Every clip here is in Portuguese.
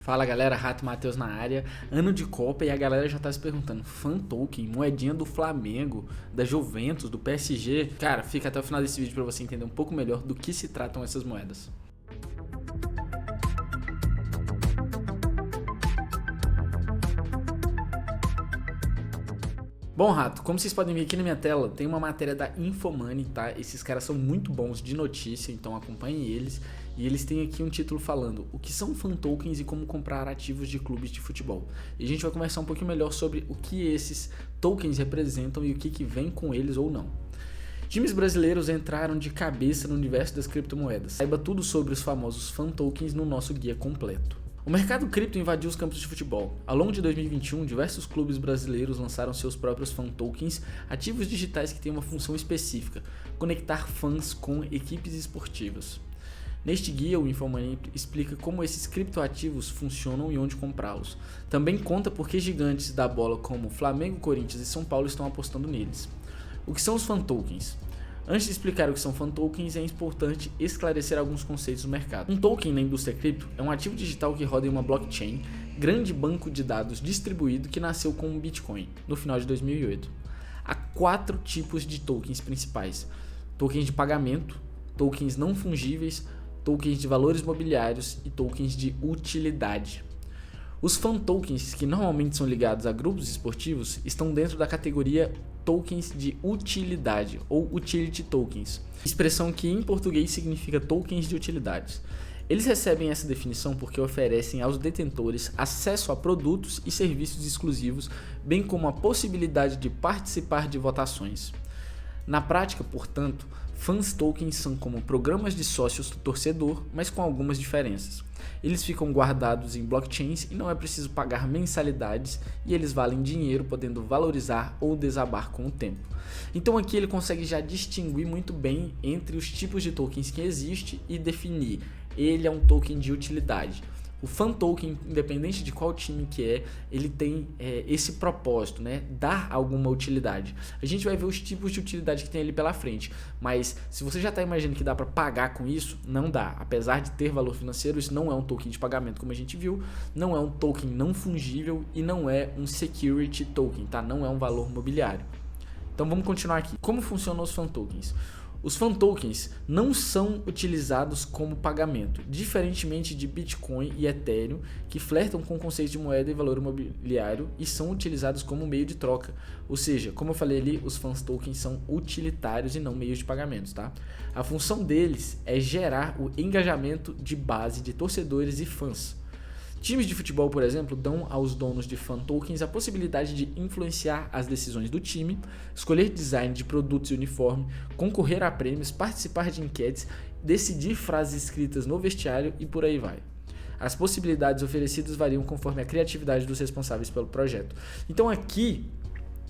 Fala galera, Rato Matheus na área, ano de Copa e a galera já tá se perguntando, fan token, moedinha do Flamengo, da Juventus, do PSG? Cara, fica até o final desse vídeo pra você entender um pouco melhor do que se tratam essas moedas. Bom, Rato, como vocês podem ver aqui na minha tela, tem uma matéria da Infomoney, tá? Esses caras são muito bons de notícia, então acompanhem eles. E eles têm aqui um título falando o que são fan tokens e como comprar ativos de clubes de futebol. E a gente vai conversar um pouquinho melhor sobre o que esses tokens representam e o que vem com eles ou não. Times brasileiros entraram de cabeça no universo das criptomoedas. Saiba tudo sobre os famosos fan tokens no nosso guia completo. O mercado cripto invadiu os campos de futebol. Ao longo de 2021, diversos clubes brasileiros lançaram seus próprios fan tokens, ativos digitais que têm uma função específica: conectar fãs com equipes esportivas. Neste guia, o Infomoney explica como esses criptoativos funcionam e onde comprá-los. Também conta por que gigantes da bola como Flamengo, Corinthians e São Paulo estão apostando neles. O que são os fan tokens? Antes de explicar o que são fan tokens, é importante esclarecer alguns conceitos do mercado. Um token na indústria cripto é um ativo digital que roda em uma blockchain, grande banco de dados distribuído que nasceu com o Bitcoin no final de 2008. Há 4 tipos de tokens principais: tokens de pagamento, tokens não fungíveis, tokens de valores mobiliários e tokens de utilidade. Os fan tokens, que normalmente são ligados a grupos esportivos, estão dentro da categoria tokens de utilidade ou utility tokens, expressão que em português significa tokens de utilidades. Eles recebem essa definição porque oferecem aos detentores acesso a produtos e serviços exclusivos, bem como a possibilidade de participar de votações. Na prática, portanto, fans tokens são como programas de sócios do torcedor, mas com algumas diferenças. Eles ficam guardados em blockchains e não é preciso pagar mensalidades, e eles valem dinheiro, podendo valorizar ou desabar com o tempo. Então aqui ele consegue já distinguir muito bem entre os tipos de tokens que existem e definir: ele é um token de utilidade. O fan token, independente de qual time que é, ele tem esse propósito, né? Dar alguma utilidade. A gente vai ver os tipos de utilidade que tem ali pela frente, mas se você já está imaginando que dá para pagar com isso, não dá. Apesar de ter valor financeiro, isso não é um token de pagamento, como a gente viu, não é um token não fungível e não é um security token, tá? Não é um valor mobiliário. Então vamos continuar aqui. Como funcionam os fan tokens? Os fan tokens não são utilizados como pagamento, diferentemente de Bitcoin e Ethereum, que flertam com o conceito de moeda e valor imobiliário e são utilizados como meio de troca. Ou seja, como eu falei ali, os fan tokens são utilitários e não meios de pagamentos, tá? A função deles é gerar o engajamento de base de torcedores e fãs. Times de futebol, por exemplo, dão aos donos de fan tokens a possibilidade de influenciar as decisões do time, escolher design de produtos e uniforme, concorrer a prêmios, participar de enquetes, decidir frases escritas no vestiário e por aí vai. As possibilidades oferecidas variam conforme a criatividade dos responsáveis pelo projeto. Então aqui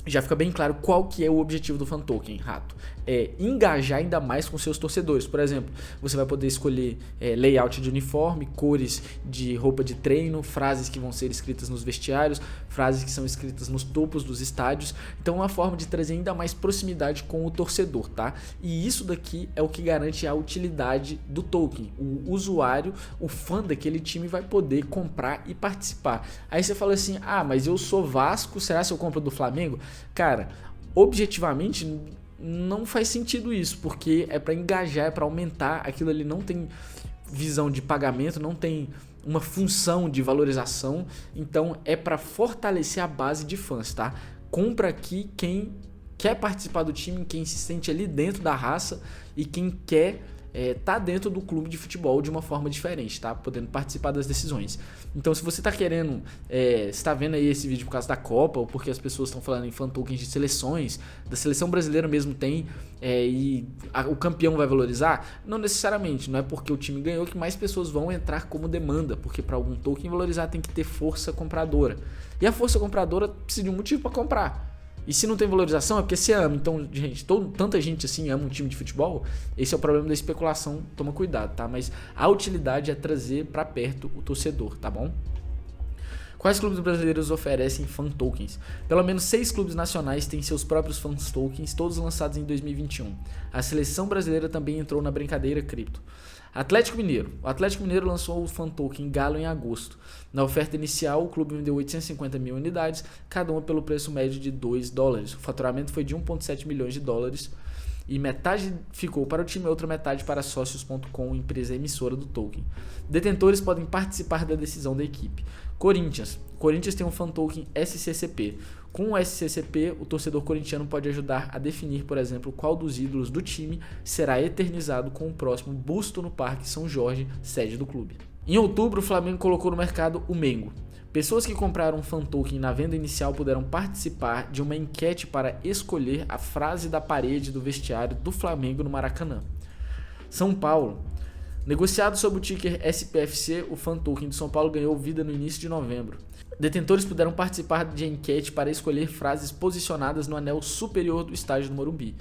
já fica bem claro qual que é o objetivo do fan token, Rato. É engajar ainda mais com seus torcedores. Por exemplo, você vai poder escolher layout de uniforme, cores de roupa de treino, frases que vão ser escritas nos vestiários, frases que são escritas nos topos dos estádios. Então é uma forma de trazer ainda mais proximidade com o torcedor, tá? E isso daqui é o que garante a utilidade do token. O usuário, o fã daquele time vai poder comprar e participar. Aí você fala assim: ah, mas eu sou Vasco, será que eu compro do Flamengo? Cara, objetivamente não faz sentido isso, porque é para engajar, é para aumentar, aquilo ali não tem visão de pagamento, não tem uma função de valorização, então é para fortalecer a base de fãs, tá? Compra aqui quem quer participar do time, quem se sente ali dentro da raça e quem quer tá dentro do clube de futebol de uma forma diferente, tá? Podendo participar das decisões. Então, se você tá querendo, está vendo aí esse vídeo por causa da Copa, ou porque as pessoas estão falando em fan tokens de seleções, da seleção brasileira mesmo tem, o campeão vai valorizar? Não necessariamente, não é porque o time ganhou que mais pessoas vão entrar como demanda, porque para algum token valorizar tem que ter força compradora. E a força compradora precisa de um motivo para comprar. E se não tem valorização é porque você ama. Então, gente, tanta gente assim ama um time de futebol. Esse é o problema da especulação, toma cuidado, tá? Mas a utilidade é trazer para perto o torcedor, tá bom? Quais clubes brasileiros oferecem fan tokens? Pelo menos 6 clubes nacionais têm seus próprios fan tokens, todos lançados em 2021. A seleção brasileira também entrou na brincadeira cripto. Atlético Mineiro. O Atlético Mineiro lançou o fan token Galo em agosto. Na oferta inicial, o clube vendeu 850 mil unidades, cada uma pelo preço médio de $2. O faturamento foi de 1,7 milhões de dólares e metade ficou para o time e outra metade para Sócios.com, empresa emissora do token. Detentores podem participar da decisão da equipe. Corinthians tem um fan token SCCP. Com o SCCP, o torcedor corintiano pode ajudar a definir, por exemplo, qual dos ídolos do time será eternizado com o próximo busto no Parque São Jorge, sede do clube. Em outubro, o Flamengo colocou no mercado o Mengo. Pessoas que compraram um fan token na venda inicial puderam participar de uma enquete para escolher a frase da parede do vestiário do Flamengo no Maracanã. São Paulo. Negociado sob o ticker SPFC, o fan token de São Paulo ganhou vida no início de novembro. Detentores puderam participar de enquete para escolher frases posicionadas no anel superior do estádio do Morumbi.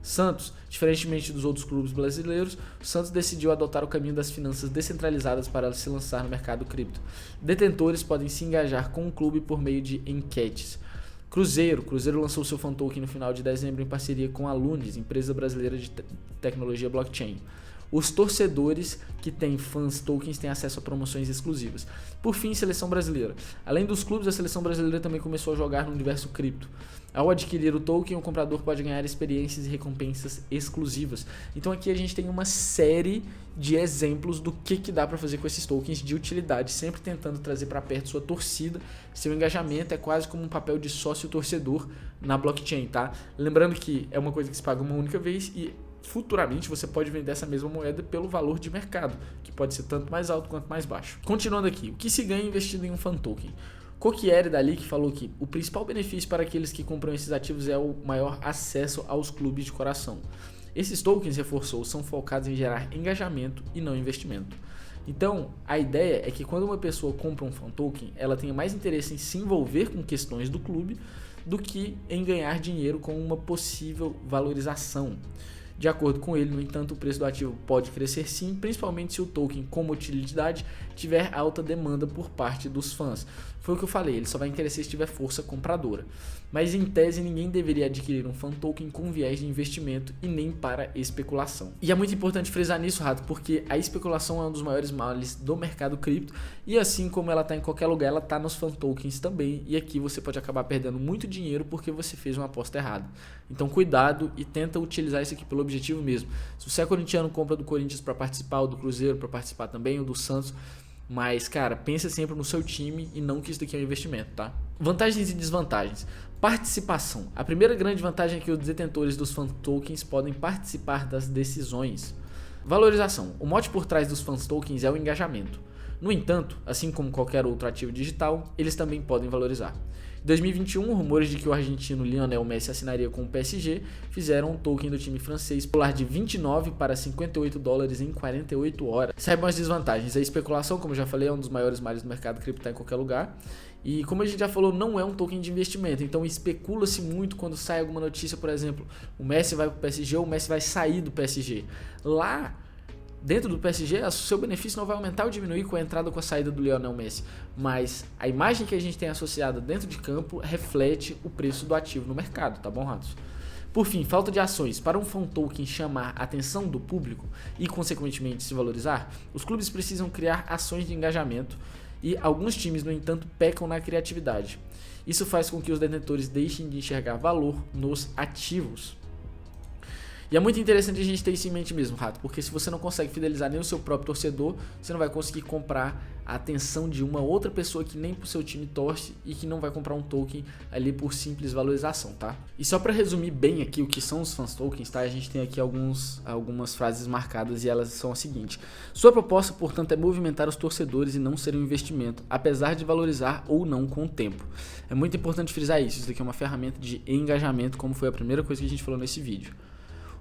Santos, diferentemente dos outros clubes brasileiros, o Santos decidiu adotar o caminho das finanças descentralizadas para se lançar no mercado cripto. Detentores podem se engajar com o clube por meio de enquetes. Cruzeiro lançou seu fan token no final de dezembro em parceria com a Lunes, empresa brasileira de tecnologia blockchain. Os torcedores que têm fãs tokens têm acesso a promoções exclusivas. Por fim, seleção brasileira. Além dos clubes, a seleção brasileira também começou a jogar no universo cripto. Ao adquirir o token, o comprador pode ganhar experiências e recompensas exclusivas. Então aqui a gente tem uma série de exemplos do que dá para fazer com esses tokens de utilidade, sempre tentando trazer para perto sua torcida. Seu engajamento é quase como um papel de sócio-torcedor na blockchain, tá? Lembrando que é uma coisa que se paga uma única vez e futuramente você pode vender essa mesma moeda pelo valor de mercado, que pode ser tanto mais alto quanto mais baixo. Continuando aqui, o que se ganha investindo em um fan token? Coquieri da Leak falou que o principal benefício para aqueles que compram esses ativos é o maior acesso aos clubes de coração. Esses tokens, reforçou, são focados em gerar engajamento e não investimento. Então, a ideia é que quando uma pessoa compra um fan token, ela tenha mais interesse em se envolver com questões do clube do que em ganhar dinheiro com uma possível valorização. De acordo com ele, no entanto, o preço do ativo pode crescer sim, principalmente se o token como utilidade tiver alta demanda por parte dos fãs. Foi o que eu falei, ele só vai crescer se tiver força compradora. Mas em tese, ninguém deveria adquirir um fan token com viés de investimento e nem para especulação. E é muito importante frisar nisso, Rato, porque a especulação é um dos maiores males do mercado cripto e assim como ela está em qualquer lugar, ela está nos fan tokens também, e aqui você pode acabar perdendo muito dinheiro porque você fez uma aposta errada. Então cuidado e tenta utilizar isso aqui pelo objetivo mesmo. Se você é corintiano, compra do Corinthians para participar, ou do Cruzeiro para participar também, ou do Santos. Mas, cara, pensa sempre no seu time e não que isso daqui é um investimento, tá? Vantagens e desvantagens. Participação. A primeira grande vantagem é que os detentores dos fan tokens podem participar das decisões. Valorização. O mote por trás dos fan tokens é o engajamento. No entanto, assim como qualquer outro ativo digital, eles também podem valorizar. Em 2021, rumores de que o argentino Lionel Messi assinaria com o PSG fizeram um token do time francês pular de 29 para $58 em 48 horas. Saibam as desvantagens. A especulação, como eu já falei, é um dos maiores males do mercado cripto, tá em qualquer lugar. E como a gente já falou, não é um token de investimento. Então especula-se muito quando sai alguma notícia, por exemplo, o Messi vai para o PSG ou o Messi vai sair do PSG. Lá dentro do PSG, o seu benefício não vai aumentar ou diminuir com a entrada ou com a saída do Lionel Messi, mas a imagem que a gente tem associada dentro de campo reflete o preço do ativo no mercado, tá bom, Ratos? Por fim, falta de ações. Para um fan token chamar a atenção do público e, consequentemente, se valorizar, os clubes precisam criar ações de engajamento e alguns times, no entanto, pecam na criatividade. Isso faz com que os detentores deixem de enxergar valor nos ativos. E é muito interessante a gente ter isso em mente mesmo, Rato, porque se você não consegue fidelizar nem o seu próprio torcedor, você não vai conseguir comprar a atenção de uma outra pessoa que nem pro seu time torce e que não vai comprar um token ali por simples valorização, tá? E só para resumir bem aqui o que são os fan tokens, tá? A gente tem aqui algumas frases marcadas e elas são as seguintes. Sua proposta, portanto, é movimentar os torcedores e não ser um investimento, apesar de valorizar ou não com o tempo. É muito importante frisar isso. Isso daqui é uma ferramenta de engajamento, como foi a primeira coisa que a gente falou nesse vídeo.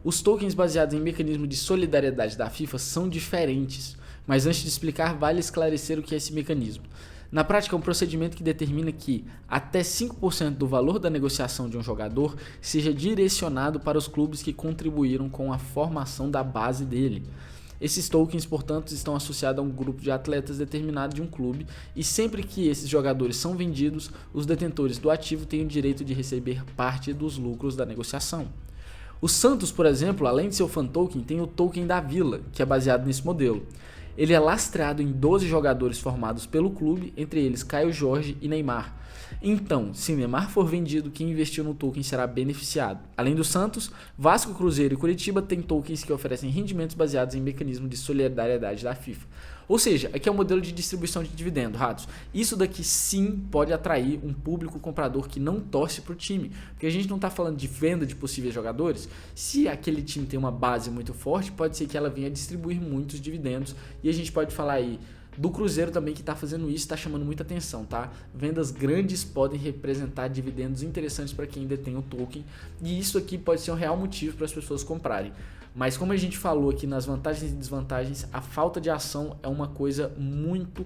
Os tokens baseados em mecanismo de solidariedade da FIFA são diferentes, mas antes de explicar, vale esclarecer o que é esse mecanismo. Na prática, é um procedimento que determina que até 5% do valor da negociação de um jogador seja direcionado para os clubes que contribuíram com a formação da base dele. Esses tokens, portanto, estão associados a um grupo de atletas determinado de um clube e sempre que esses jogadores são vendidos, os detentores do ativo têm o direito de receber parte dos lucros da negociação. O Santos, por exemplo, além de ser o fan token, tem o token da Vila, que é baseado nesse modelo. Ele é lastreado em 12 jogadores formados pelo clube, entre eles Caio Jorge e Neymar. Então, se Neymar for vendido, quem investiu no token será beneficiado. Além do Santos, Vasco, Cruzeiro e Curitiba têm tokens que oferecem rendimentos baseados em mecanismo de solidariedade da FIFA. Ou seja, aqui é o modelo de distribuição de dividendo, ratos. Isso daqui sim pode atrair um público comprador que não torce para o time. Porque a gente não está falando de venda de possíveis jogadores. Se aquele time tem uma base muito forte, pode ser que ela venha distribuir muitos dividendos. E a gente pode falar aí do Cruzeiro também, que está fazendo isso, está chamando muita atenção, tá? Vendas grandes podem representar dividendos interessantes para quem detém o token, e isso aqui pode ser um real motivo para as pessoas comprarem. Mas como a gente falou aqui nas vantagens e desvantagens, a falta de ação é uma coisa muito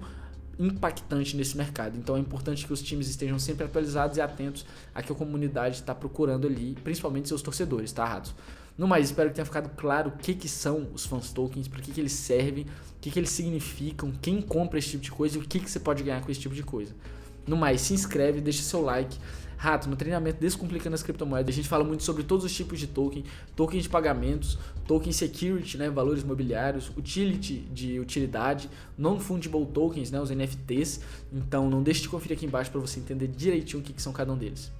impactante nesse mercado. Então é importante que os times estejam sempre atualizados e atentos a que a comunidade está procurando ali, principalmente seus torcedores, tá, ratos? No mais, espero que tenha ficado claro o que são os fans tokens, para que eles servem, o que eles significam, quem compra esse tipo de coisa e o que você pode ganhar com esse tipo de coisa. No mais, se inscreve, deixa seu like. Rato, no treinamento Descomplicando as Criptomoedas, a gente fala muito sobre todos os tipos de token, token de pagamentos, token security, né, valores imobiliários, utility de utilidade, non-fungible tokens, né, os NFTs. Então não deixe de conferir aqui embaixo para você entender direitinho o que são cada um deles.